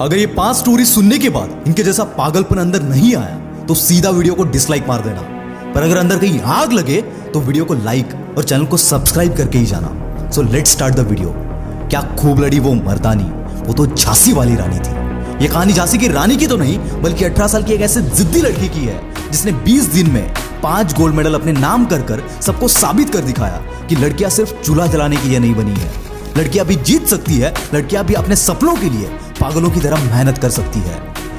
अगर ये 5 स्टोरी सुनने के बाद इनके जैसा पागलपन अंदर नहीं आया तो सीधा वीडियो को डिसलाइक मार देना। पर अगर अंदर कहीं आग लगे तो वीडियो को लाइक और चैनल को सब्सक्राइब करके ही जाना। So let's start the video. क्या खूब लड़ी वो मर्दानी, वो तो झांसी वाली रानी थी। ये कहानी झांसी की रानी की तो नहीं बल्कि 18 साल की एक ऐसे जिद्दी लड़की की है जिसने 20 दिन में 5 गोल्ड मेडल अपने नाम कर सबको साबित कर दिखाया कि लड़कियां सिर्फ चूल्हा जलाने के लिए नहीं बनी है। लड़कियां भी जीत सकती है, लड़कियां भी अपने सपनों के लिए पागलों की तरह मेहनत कर सकती है।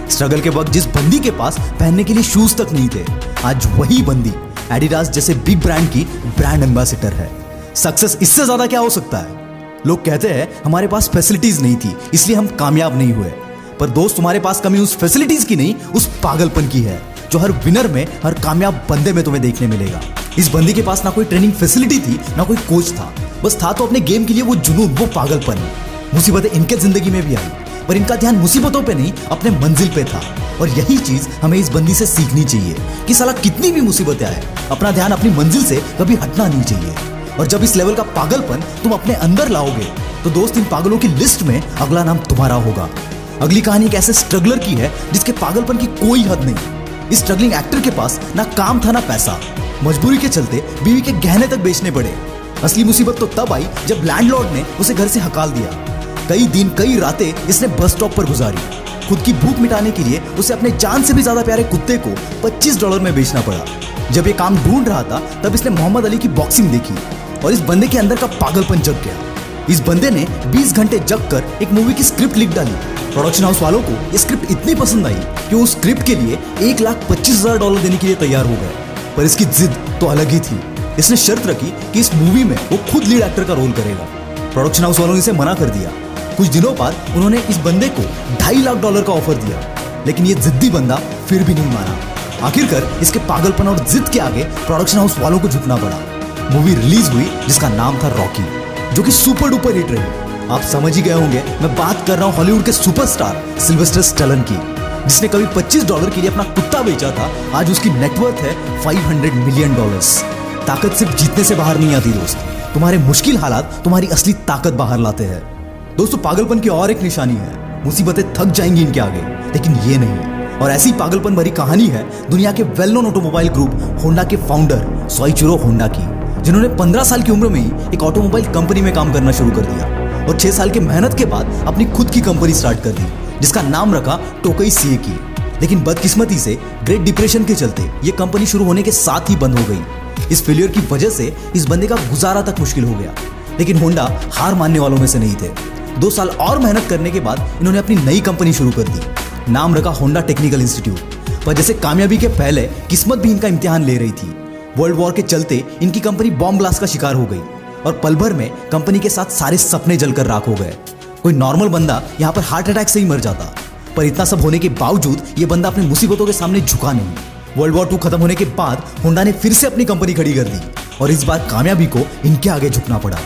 स्ट्रगल के वक्त जिस बंदी के पास पहनने के लिए शूज तक नहीं थे, आज वही बंदी एडिडास जैसे बिग ब्रांड की ब्रांड एम्बेसडर है। सक्सेस इससे ज्यादा क्या हो सकता है? लोग कहते हैं हमारे पास फैसिलिटीज नहीं थी इसलिए हम कामयाब नहीं हुए। पर दोस्त, तुम्हारे पास कमी उस फैसिलिटीज की नहीं, उस पागलपन की है जो हर विनर में, हर कामयाब बंदे में तुम्हें देखने मिलेगा। इस बंदी के पास ना कोई ट्रेनिंग फैसिलिटी थी, ना कोई कोच था, बस था तो अपने गेम के लिए वो जुनून, वो पागलपन। मुसीबतें इनके जिंदगी में भी आई पर इनका ध्यान मुसीबतों पे नहीं, अपने मंजिल पे था। और यही चीज हमें इस बंदी से सीखनी चाहिए कि साला कितनी भी मुसीबतें आए, अपना ध्यान अपनी मंजिल से कभी हटना नहीं चाहिए। और जब इस लेवल का पागलपन तुम अपने अंदर लाओगे तो दोस्त, इन पागलों की लिस्ट में अगला नाम तुम्हारा होगा। अगली कहानी एक ऐसे स्ट्रगलर की है जिसके पागलपन की कोई हद नहीं। इस स्ट्रगलिंग एक्टर के पास ना काम था ना पैसा, मजबूरी के चलते बीवी के गहने तक बेचने पड़े। असली मुसीबत तो तब आई जब लैंडलॉर्ड ने उसे घर से हकाल दिया। कई दिन कई रातें इसने बस स्टॉप पर गुजारी। खुद की भूख मिटाने के लिए उसे अपने जान से भी ज्यादा प्यारे कुत्ते को $25 में बेचना पड़ा। जब ये काम ढूंढ रहा था तब इसने मोहम्मद अली की बॉक्सिंग देखी और इस बंदे के अंदर का पागलपन जग गया। इस बंदे ने 20 घंटे जग कर एक मूवी की स्क्रिप्ट लिख डाली। प्रोडक्शन हाउस वालों को ये स्क्रिप्ट इतनी पसंद आई कि उस स्क्रिप्ट के लिए $1,25,000 देने के लिए तैयार हो गए। पर इसकी जिद तो अलग ही थी। इसने शर्त रखी कि इस मूवी में वो खुद लीड एक्टर का रोल करेगा। प्रोडक्शन हाउस वालों ने इसे मना कर दिया। कुछ दिनों बाद उन्होंने इस बंदे को $2.5 लाख का ऑफर दिया, लेकिन ये जिद्दी बंदा फिर भी नहीं माना। आखिरकार इसके पागलपन और जिद के आगे प्रोडक्शन हाउस वालों को झुकना पड़ा। मूवी रिलीज हुई जिसका नाम था रॉकी, जो कि सुपर डुपर हिट रही। आप समझ ही गए होंगे मैं बात कर रहा हूं हॉलीवुड के सुपरस्टार सिल्वेस्टर स्टैलोन की, जिसने कभी $25 के लिए अपना कुत्ता बेचा था। आज उसकी नेटवर्थ है $500 मिलियन। ताकत सिर्फ जीतने से बाहर नहीं आती दोस्त, तुम्हारे मुश्किल हालात तुम्हारी असली ताकत बाहर लाते हैं। दोस्तों, पागलपन की और एक निशानी है, मुसीबतें थक जाएंगी इनके आगे, लेकिन ये नहीं। और ऐसी पागलपन भरी कहानी है दुनिया के well known automobile group Honda के फाउंडर सोइचिरो होंडा की, जिन्होंने 15 साल की उम्र में ही एक ऑटोमोबाइल कंपनी में काम करना शुरू कर दिया और 6 साल की मेहनत के बाद अपनी खुद की कंपनी स्टार्ट कर दी, जिसका नाम रखा टोकई सीएकी। लेकिन बदकिस्मती से ग्रेट डिप्रेशन के चलते ये कंपनी शुरू होने के साथ ही बंद हो गई। इस फेलियर की वजह से इस बंदे का गुजारा तक मुश्किल हो गया। लेकिन होंडा हार मानने वालों में से नहीं थे। 2 साल और मेहनत करने के बाद इन्होंने अपनी नई कंपनी शुरू कर दी। नाम रखा होंडा टेक्निकल इंस्टीट्यूट। पर जैसे कामयाबी के पहले किस्मत भी इनका इम्तिहान ले रही थी। वर्ल्ड वॉर के चलते इनकी कंपनी बॉम्ब ब्लास्ट का शिकार हो गई और पल भर में कंपनी के साथ सारे सपने जलकर राख हो गए। कोई नॉर्मल बंदा यहाँ पर हार्ट अटैक से ही मर जाता। पर इतना सब होने के बावजूद ये बंदा अपनी मुसीबतों के सामने झुका नहीं। वर्ल्ड वॉर 2 खत्म होने के बाद होंडा ने फिर से अपनी कंपनी खड़ी कर दी और इस बार कामयाबी को इनके आगे झुकना पड़ा।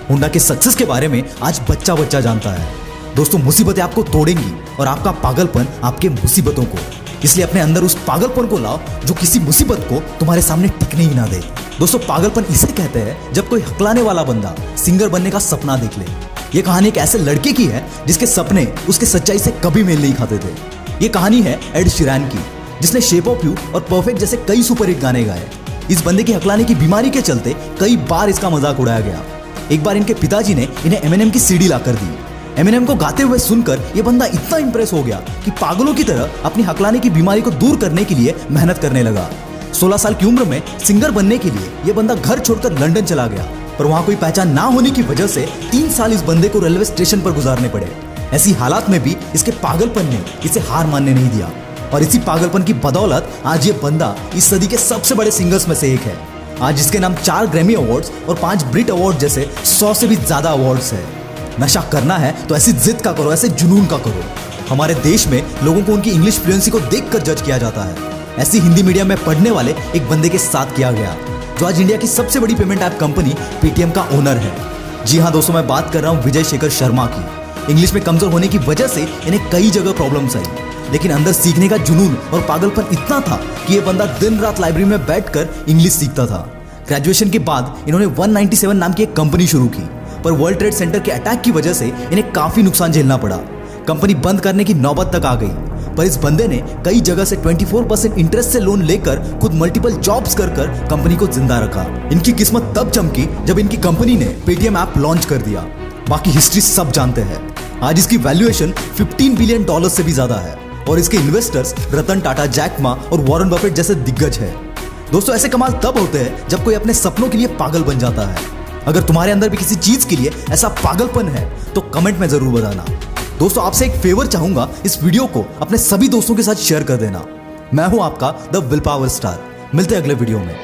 होंडा के सक्सेस के बारे में आज बच्चा बच्चा जानता है। दोस्तों, मुसीबतें आपको तोड़ेंगी और आपका पागलपन आपके मुसीबतों को। इसलिए अपने अंदर उस पागलपन को लाओ जो किसी मुसीबत को तुम्हारे सामने टिकने ही ना दे। दोस्तों, पागलपन इसे कहते हैं जब कोई हकलाने वाला बंदा सिंगर बनने का सपना देख ले। ये कहानी एक ऐसे लड़के की है जिसके सपने उसके सच्चाई से कभी मेल नहीं खाते थे। ये कहानी है एड शीरन की, जिसने शेप ऑफ यू और परफेक्ट जैसे कई सुपरहिट गाने गाए। इस बंदे की हकलाने की बीमारी के चलते कई बार इसका मजाक उड़ाया गया। एक बार इनके पिताजी ने इन्हें एमिनेम की सीडी लाकर दी। एमिनेम को गाते हुए सुनकर यह बंदा इतना इंप्रेस हो गया कि पागलों की तरह अपनी हकलाने की बीमारी को दूर करने के लिए मेहनत करने लगा। 16 साल की उम्र में सिंगर बनने के लिए यह बंदा घर छोड़कर लंदन चला गया, पर वहां कोई पहचान ना होने की वजह से 3 साल इस बंदे को रेलवे स्टेशन पर गुजारने पड़े। ऐसी हालात में भी इसके पागलपन ने इसे हार मानने नहीं दिया और इसी पागलपन की बदौलत आज ये बंदा इस सदी के सबसे बड़े सिंगर्स में से एक है। आज इसके नाम 4 ग्रैमी अवार्ड्स और 5 ब्रिट अवार्ड जैसे 100 से भी ज्यादा अवार्ड्स है। नशा करना है तो ऐसी जिद का करो, ऐसे जुनून का करो। हमारे देश में लोगों को उनकी इंग्लिश फ्लुएंसी को देखकर जज किया जाता है। ऐसी हिंदी मीडियम में पढ़ने वाले एक बंदे के साथ किया गया, जो आज इंडिया की सबसे बड़ी पेमेंट ऐप कंपनी पेटीएम का ओनर है। जी हाँ दोस्तों, मैं बात कर रहा हूँ विजय शेखर शर्मा की। इंग्लिश में कमजोर होने की वजह से इन्हें कई जगह प्रॉब्लम्स आई, लेकिन अंदर सीखने का जुनून और पागलपन इतना था कि यह बंदा दिन रात लाइब्रेरी में बैठकर इंग्लिश सीखता था। ग्रेजुएशन के बाद इन्होंने 197 नाम की एक कंपनी शुरू की, पर वर्ल्ड ट्रेड सेंटर के अटैक की वजह से इन्हें काफी नुकसान झेलना पड़ा। कंपनी बंद करने की नौबत तक आ गई। पर इस बंदे ने कई जगह से 24% इंटरेस्ट से लोन लेकर खुद मल्टीपल जॉब्स कर कंपनी को जिंदा रखा। इनकी किस्मत तब चमकी जब इनकी कंपनी ने पेटीएम ऐप लॉन्च कर दिया। बाकी हिस्ट्री सब जानते हैं। आज इसकी वैल्यूएशन $15 बिलियन से भी ज्यादा है और इसके investors Ratan Tata, Jack Ma और वॉरेन बफेट जैसे दिग्गज है। दोस्तों, ऐसे कमाल तब होते हैं जब कोई अपने सपनों के लिए पागल बन जाता है। अगर तुम्हारे अंदर भी किसी चीज के लिए ऐसा पागलपन है तो कमेंट में जरूर बताना। दोस्तों, आपसे एक फेवर चाहूंगा, इस वीडियो को अपने सभी दोस्तों के साथ शेयर कर देना। मैं हूं आपका द विल पावर स्टार। मिलते हैं अगले वीडियो में।